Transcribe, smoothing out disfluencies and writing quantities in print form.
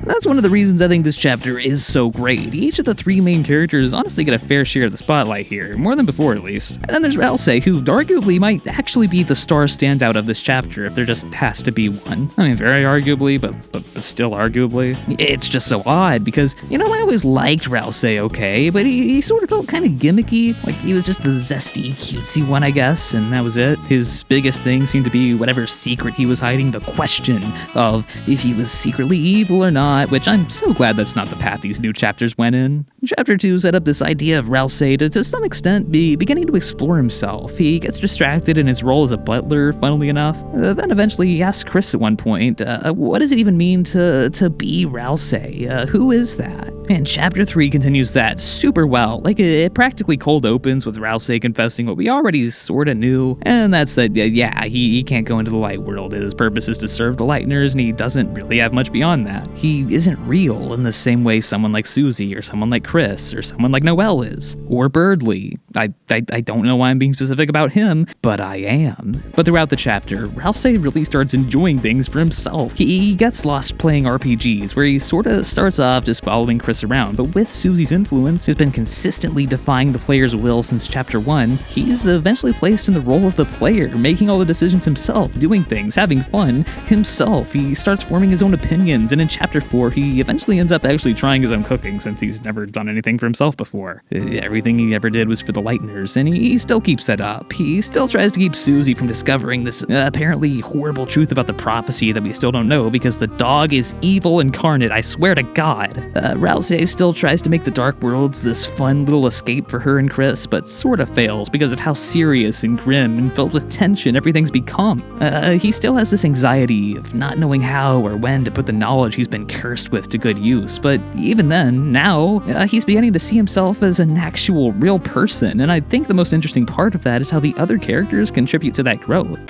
That's one of the reasons I think this chapter is so great. Each of the three main characters honestly get a fair share of the spotlight here, more than before at least. And then there's Ralsei, who arguably might actually be the star standout of this chapter if there just has to be one. I mean, very arguably, but still arguably. It's just so odd because, I always liked Ralsei okay, but he sort of felt kind of gimmicky. Like he was just the zesty, cutesy one, I guess, and that was it. His biggest thing seemed to be whatever secret he was hiding, the question of if he was secretly evil or not, which I'm so glad that's not the path these new chapters went in. Chapter 2 set up this idea of Ralsei to some extent be beginning to explore himself. He gets distracted in his role as a butler, funnily enough. Then eventually he asks Chris at one point, what does it even mean to be Ralsei? Who is that? And chapter 3 continues that super well. Like it practically cold opens with Ralsei confessing what we already sorta knew, and that's that, he can't go into the light world. His purpose is to serve the Lightners, and he doesn't really have much beyond that. He isn't real in the same way someone like Susie or someone like Chris or someone like Noelle is, or Birdley. I don't know why I'm being specific about him, but I am. But throughout the chapter, Ralsei really starts enjoying things for himself. He gets lost playing RPGs, where he sorta starts off just following Chris around, but with Susie's influence, who's been consistently defying the player's will since chapter 1, he's eventually placed in the role of the player, making all the decisions himself, doing things, having fun himself. He starts forming his own opinions, and in chapter 4, he eventually ends up actually trying his own cooking since he's never done anything for himself before. Everything he ever did was for the Lightners, and he still keeps that up. He still tries to keep Susie from discovering this apparently horrible truth about the prophecy that we still don't know because the dog is evil incarnate, I swear to God. Ralsei still tries to make the Dark Worlds this fun little escape for her and Chris, but sort of fails because of how serious and grim and filled with tension everything's become. He still has this anxiety of not knowing how or when to put the knowledge he's been cursed with to good use, but even then, now, he's beginning to see himself as an actual real person, and I think the most interesting part of that is how the other characters contribute to that growth.